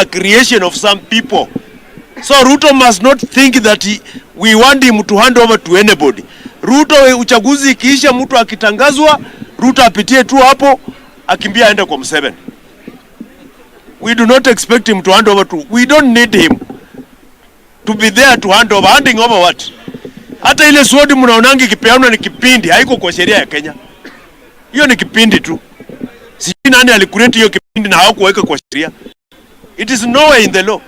creation of some people. So Ruto must not think that we want him to hand over to anybody. Ruto, uchaguzi ikiisha, mtu akitangazwa, Ruto apitie tu hapo, akimbia aende kwa Museveni. We do not expect him to hand over to, we don't need him to be there to hand over. Handing over what? Hata ile sword mnaonangi kipeanwa ni kipindi, haiko kwa sheria ya Kenya. Hiyo ni kipindi tu. Sijui nani alikureti hiyo kipindi na hawakuweka kwa sheria. It is nowhere in the law.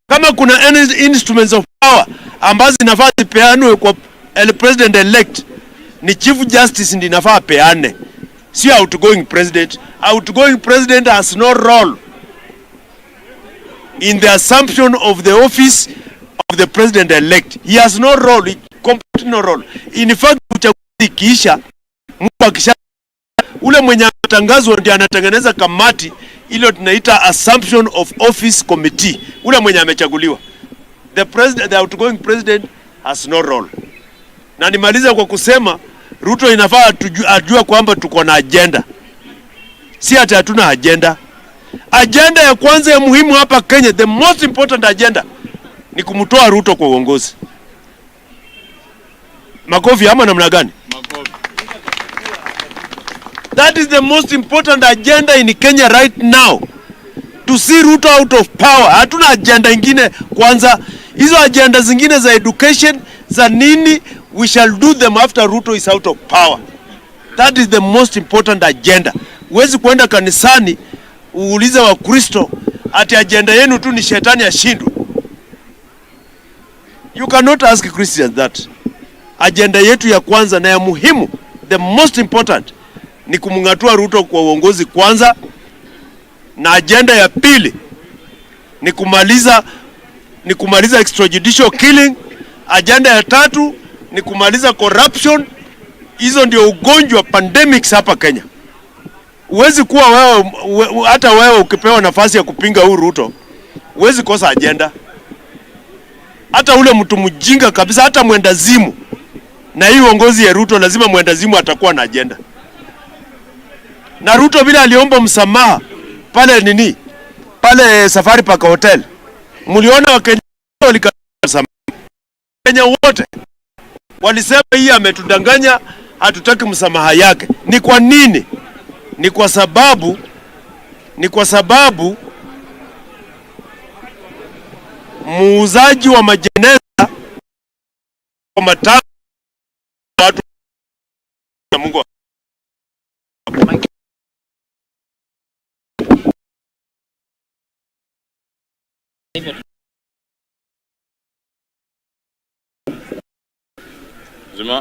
Kama kuna any instruments of power ambazo inafaa zipeanwe kwa president elect, ni chief justice ndiye inafaa peane, sio outgoing president. Outgoing president has no role in the assumption of the office of the president elect. He has no role, completely no role. In fact, uchaguzi kiisha, mtu akisha, ule mwenye atangazwa ndiye anatengeneza kamati ile tunaita assumption of office committee. Ule mwenye amechaguliwa. The outgoing president has no role. Na nimaliza kwa kusema Ruto inafaa ajue kwamba tuko na agenda. Si ati hatuna agenda. Agenda ya kwanza ya muhimu hapa Kenya, the most important agenda, ni kumtoa Ruto kwa uongozi. Makofi ama namna gani? Makofi. That is the most important agenda in Kenya right now. To see Ruto out of power. Hatuna agenda ingine kwanza. Hizo agenda zingine za education, za nini, we shall do them after Ruto is out of power. That is the most important agenda. Huwezi kwenda kanisani uulize wa Kristo ati agenda yenu tu ni shetani ashindwe. You cannot ask Christians that. Agenda yetu ya kwanza na ya muhimu, the most important, ni kumungatua Ruto kwa uongozi kwanza, na agenda ya pili ni kumaliza extrajudicial killing. Agenda ya tatu ni kumaliza corruption. Hizo ndio ugonjwa pandemics hapa Kenya. Huwezi kuwa wewe, hata wewe ukipewa nafasi ya kupinga huu Ruto, huwezi kosa agenda. Hata ule mtu mjinga kabisa, hata mwendazimu, na hii uongozi ya Ruto lazima mwendazimu atakuwa na agenda. Na Ruto bila aliomba msamaha pale nini, pale Safari Park Hotel, mliona Wakenya walikataa msamaha. Wakenya wote walisema hii ametudanganya, hatutaki msamaha yake. Ni kwa nini? Ni kwa sababu muuzaji wa majeneza kwa matatu watu na Mungu.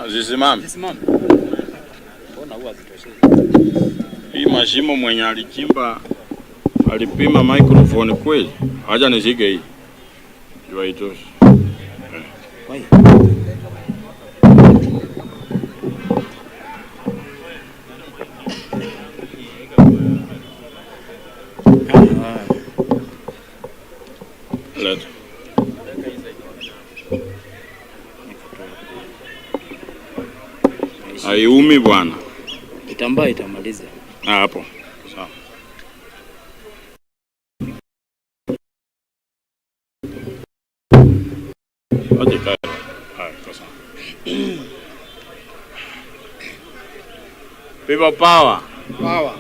Zisimame. Mbona huwa zitoshei? Hii mashimo mwenye alichimba alipima microphone kweli? Acha nishike hii. Jua itoshi. Wai. Let. Aiumi bwana. Kitambaa itamaliza. Hapo. Sawa. Hadi People power. Power.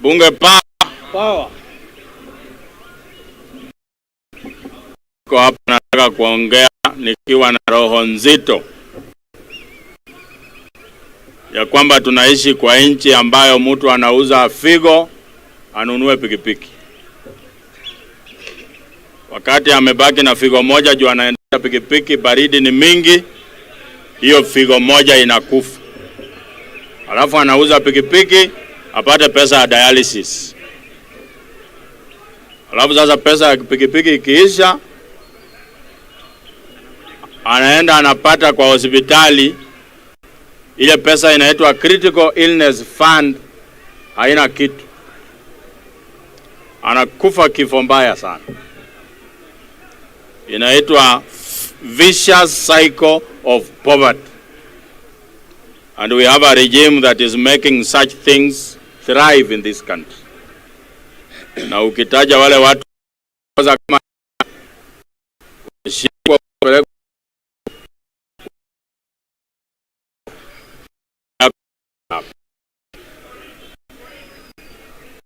Bunge power. Power. Kwa hapa nataka kuongea nikiwa na roho nzito ya kwamba tunaishi kwa nchi ambayo mtu anauza figo anunue pikipiki. Wakati amebaki na figo moja juu anaendesha pikipiki, baridi ni mingi, hiyo figo moja inakufa. Alafu anauza pikipiki apate pesa ya dialysis. Alafu sasa pesa ya pikipiki ikiisha, anaenda anapata kwa hospitali ile pesa inaitwa critical illness fund, haina kitu. Anakufa kifo mbaya sana. Inaitwa vicious cycle of poverty. And we have a regime that is making such things thrive in this country. na ukitaja wale watu kama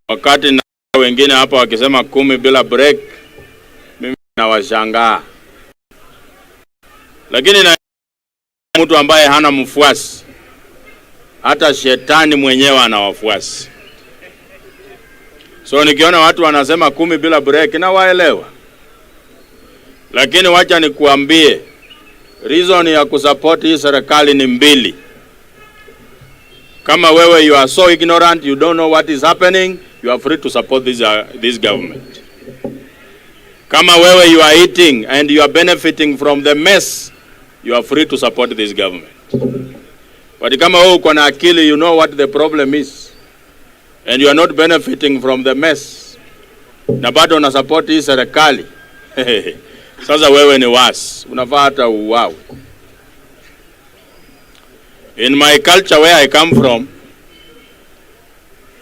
wakati na wengine hapa wakisema 10 bila break, mimi nawashangaa. Lakini na mtu ambaye hana mfuasi, hata shetani mwenyewe ana wafuasi. So nikiona watu wanasema 10 bila break na waelewa. Lakini wacha nikuambie, reason ya kusupport hii serikali ni mbili. Kama wewe you are so ignorant, you don't know what is happening, you are free to support this government. Kama wewe you are eating and you are benefiting from the mess, you are free to support this government. But kama wewe uko na akili, you know what the problem is, and you are not benefiting from the mess, na bado una support hii serikali, sasa wewe ni wasi, unafaa hata uwawe. In my culture where I come from,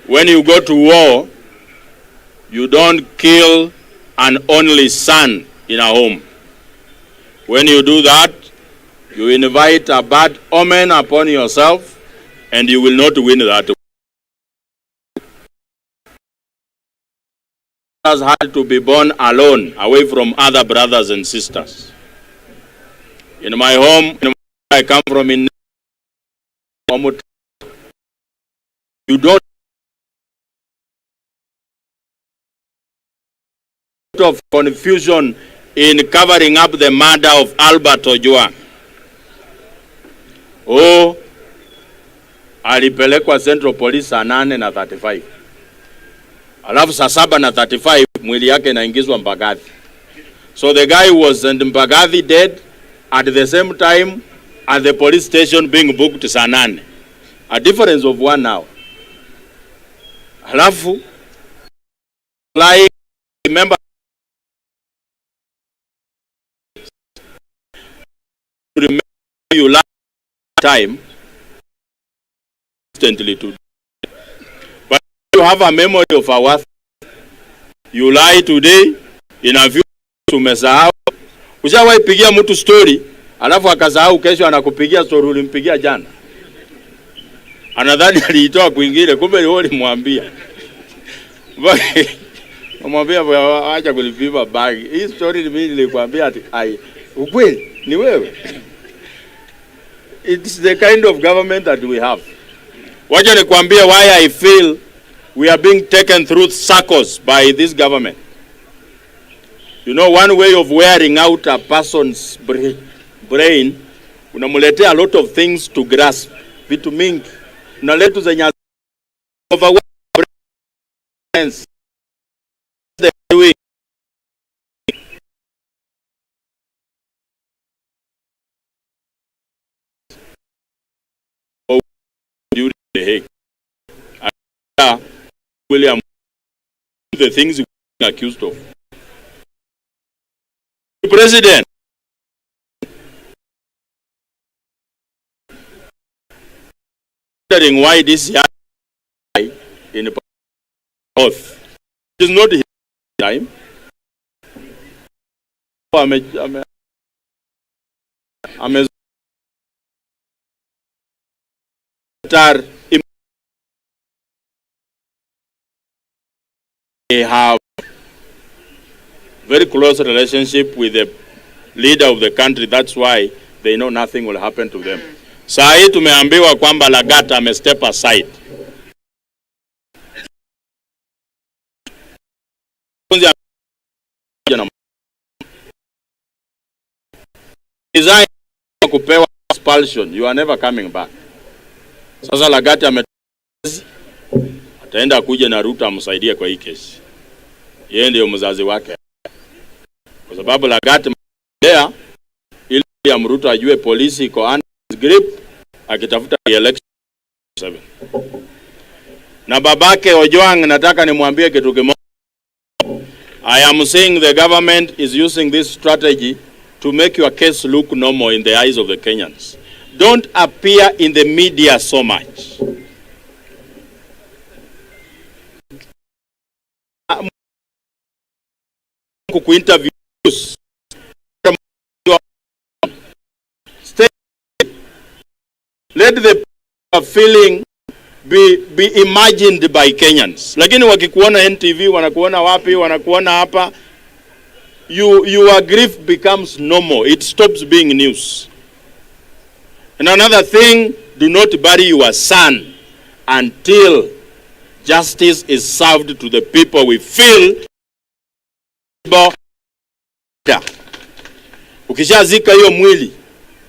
when you go to war, you don't kill an only son in a home. When you do that, you invite a bad omen upon yourself, and you will not win that war. Brothers had to be born alone, away from other brothers and sisters. In my home, I come from, in you don't of confusion in covering up the murder of Albert Ojwang. Oh, alipelekwa Central Police saa 8:35. Alafu saa 7:35 mwili yake inaingizwa Mbagathi. So the guy was in Mbagathi dead at the same time at the police station being booked saa 8. A difference of 1 hour. Alafu like remember you last time instantly to, but you have a memory of a worth. You lie today, in a few tumesahau. Ushawahi pigia mtu story alafu akasahau, kesho anakupigia story ulimpigia jana, anadhani aliitoa kwingine, kumbe ni wewe ulimwambia. Mwambia acha kulipiba bag. Hii story ni mimi nilikwambia ati ukweli ni wewe. It's the kind of government that we have. Wacha nikwambie why I feel we are being taken through circles by this government. You know, one way of wearing out a person's brain, unamuletea a lot of things to grasp. Vitu mingi unaletu zenye overwhelm brains. They're doing during the Hague. William, the things we're accused of. The president, wondering why this guy in oath is not his time. They have very close relationship with the leader of the country. That's why they know nothing will happen to them. Saa hii tumeambiwa kwamba Lagat ame step aside. Design kupewa expulsion, you are never coming back. Sasa Lagat ataenda kuja na Ruto amsaidie kwa hii kesi. Yeye ndio mzazi wake. Kwa sababu Lagat there ili ya Ruto ajue polisi iko under his grip akitafuta election 7. Na babake Ojwang, nataka nimwambie kitu kimoja. I am saying the government is using this strategy to make your case look normal in the eyes of the Kenyans. Don't appear in the media so much. kuinterviews. Let the feeling be imagined by Kenyans. Lakini wakikuona NTV, wanakuona wapi, wanakuona hapa, your grief becomes normal. It stops being news. And another thing, do not bury your son until justice is served to the people we feel. Ukishazika hiyo mwili,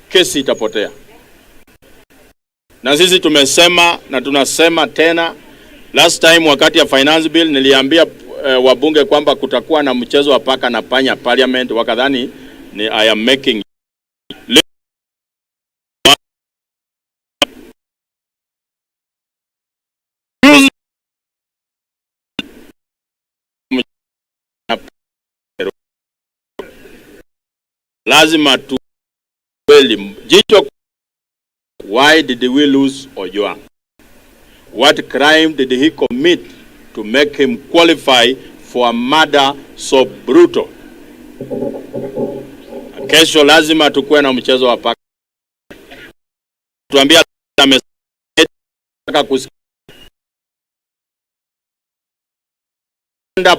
kesi itapotea. Na sisi tumesema na tunasema tena, last time wakati ya finance bill niliambia wabunge kwamba kutakuwa na mchezo wa paka na panya parliament, wakadhani ni I am making lazima tu kweli jicho. Why did we lose Ojwang? What crime did he commit to make him qualify for a murder so brutal? Kesho lazima tukue na mchezo wa paka. Tuambia amesaka kusikia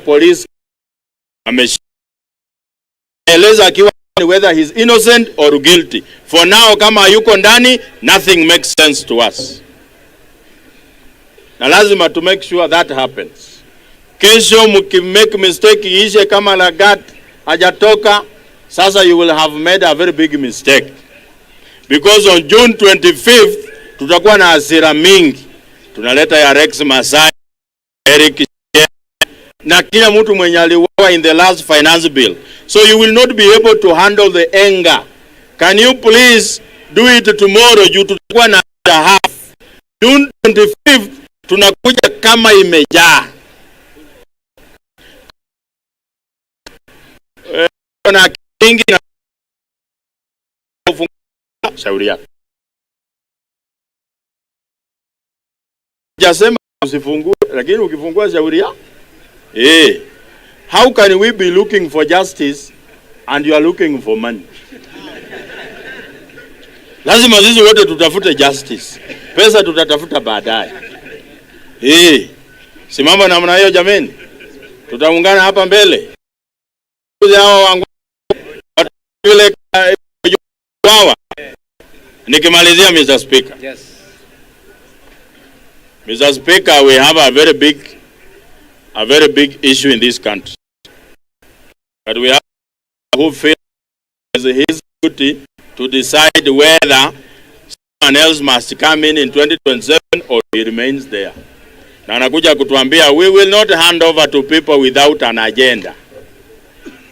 police ameeleza akiwa whether he's innocent or guilty. For now, kama yuko ndani, nothing makes sense to us. Na lazima to make sure that happens. Kesho mukimake mistake ishe kama Lagat hajatoka, sasa you will have made a very big mistake. Because on June 25th, tutakuwa na hasira mingi. Tunaleta ya Rex Masai, Eric na kila mtu mwenye aliwawa in the last finance bill. So you will not be able to handle the anger. Can you please do it tomorrow? You tutakuwa na half. June 25th tunakuja kama imejaa. Na kingi na shauri yako. Jasema usifungue, lakini ukifungua shauri yako. How can we be looking for justice and you are looking for money? Lazima sisi wote tutafute justice. Pesa tutatafuta baadaye. Simama namna hiyo jameni. Tutaungana hapa mbele. Hao wangu vile wawa. Nikimalizia Mr. Speaker. Yes. Mr. Speaker, we have a very big issue in this country. But we have who feel it is his duty to decide whether someone else must come in 2027 or he remains there. Na anakuja kutuambia we will not hand over to people without an agenda.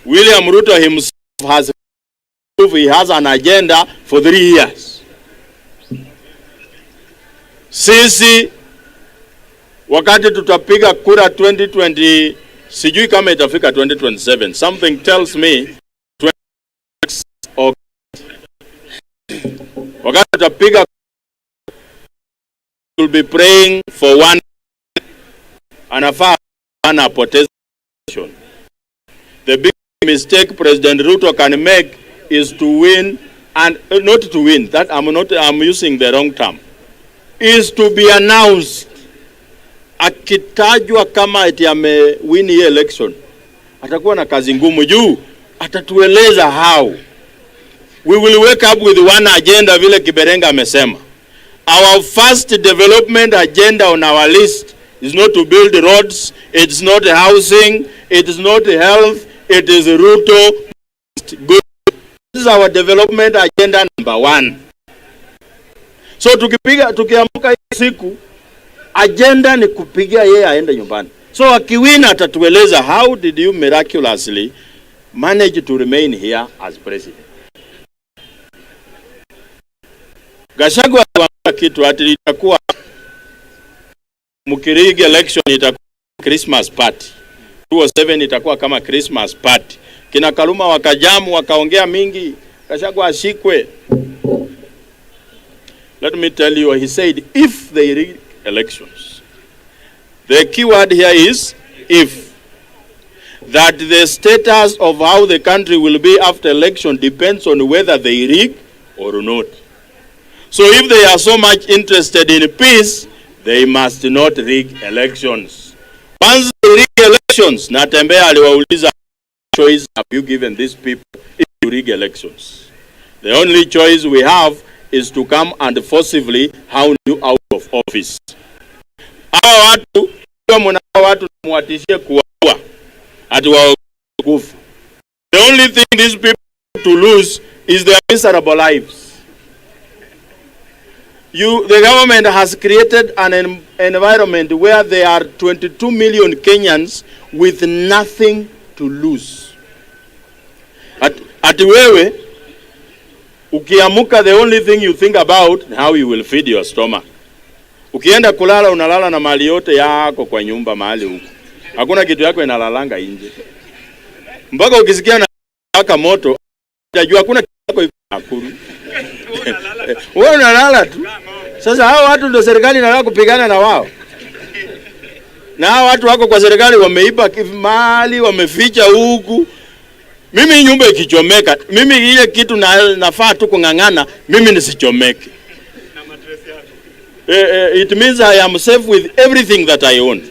William Ruto himself he has an agenda for 3 years. Sisi wakati tutapiga kura 2020, sijui kama itafika 2027. Something tells me 26 or wakati tutapiga will be praying for one anafaa anapoteza. The big mistake President Ruto can make is to win and not to win. That I'm using the wrong term. Is to be announced. Akitajwa kama eti amewin hii election, atakuwa na kazi ngumu juu atatueleza how. We will wake up with one agenda vile Kiberenga amesema. Our first development agenda on our list is not to build roads, it's not housing, it is not health, it is Ruto. Good. This is our development agenda number 1. So tukiamka siku agenda ni kupigia yeye aende nyumbani. So akiwina atatueleza how did you miraculously manage to remain here as president. Gachagua kitu ati itakuwa mkirigi election itakuwa Christmas party. 2007 itakuwa kama Christmas party. Kina Kaluma wakajamu wakaongea mingi, Gachagua ashikwe. Let me tell you, he said if they rig elections. The key word here is if. that the status of how the country will be after election depends on whether they rig or not. So if they are so much interested in peace, they must not rig elections. Once they rig elections, Natembeya aliwauliza, choice have you given these people if you rig elections? The only choice we have is to come and forcibly hound you out of office. Hawa watu, watu mwatishie kuwaua, ati wakufu. The only thing these people to lose is their miserable lives. The government has created an environment where there are 22 million Kenyans with nothing to lose. Ati wewe, ukiamuka, the only thing you think about how you will feed your stomach. Ukienda kulala unalala na mali yote yako kwa nyumba mahali huko. Hakuna kitu yako inalalanga nje. Mpaka ukisikia na waka moto, unajua hakuna kitu yako iko Nakuru. Wewe unalala tu. Sasa hao watu ndio serikali inataka kupigana na wao. Na hao watu wako kwa serikali wameiba mali, wameficha huku. Mimi nyumba ikichomeka, mimi ile kitu nafaa tu kungangana, mimi nisichomeke. It means I am safe with everything that I own.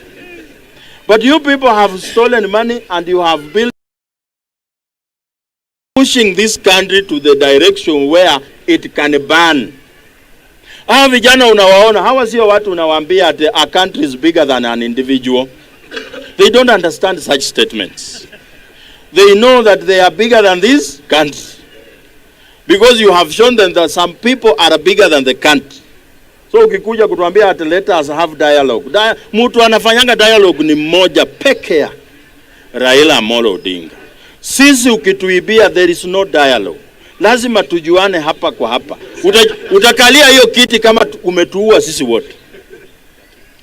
But you people have stolen money and you have built, pushing this country to the direction where it can burn. Hawa vijana unawaona, hawa sio watu unawaambia that a country is bigger than an individual. They don't understand such statements. They know that they are bigger than this country. Because you have shown them that some people are bigger than the country. So ukikuja kutuambia at let us have dialogue. Mtu anafanyanga dialogue ni mmoja pekea, Raila Amolo Odinga. Sisi ukituibia there is no dialogue. Lazima tujuane hapa kwa hapa. Utakalia hiyo kiti kama umetuua sisi wote.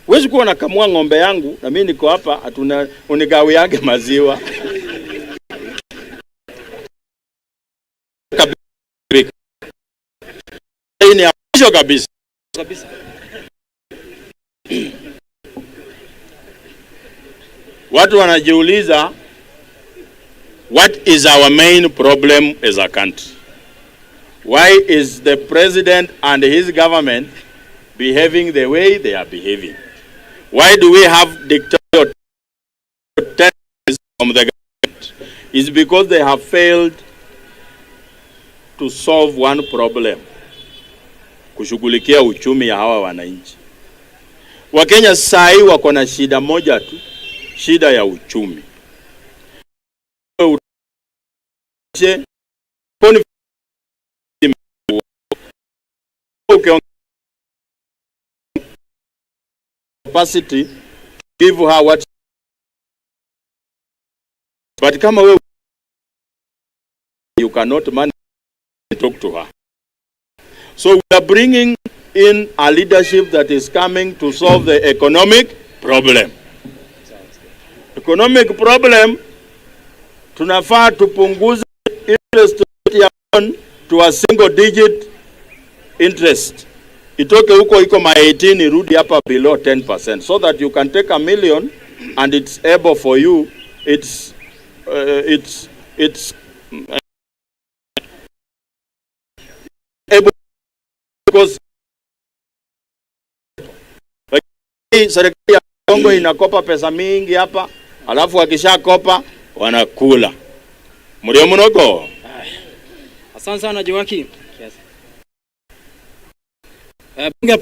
Huwezi kuwa nakamua ng'ombe yangu na mimi niko hapa atuna unigawi yake maziwa. Hii ni hapo kabisa. Watu wanajiuliza, what is our main problem as a country? Why is the president and his government behaving the way they are behaving? Why do we have dictatorial tendencies from the government? It's because they have failed to solve one problem. Kushughulikia uchumi ya hawa wananchi. Wakenya sai wako na shida moja tu, shida ya uchumi. Capacity give her what, but kama wewe you cannot manage to talk to her. So we are bringing in a leadership that is coming to solve the economic problem. Economic problem, tunafaa tupunguze interest rate to a single digit interest. Itoke huko iko ma 18 irudi hapa below 10%, so that you can take $1 million and it's able for you, it's able, because serikali ya Kongo inakopa pesa mingi hapa, alafu wakishakopa wanakula. Mlio mnogo. Asante sana Joaki. Bunge,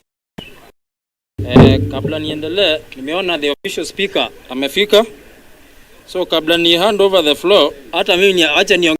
kabla niendelee, nimeona the official speaker amefika. So kabla ni hand over the floor, hata mimi acha ni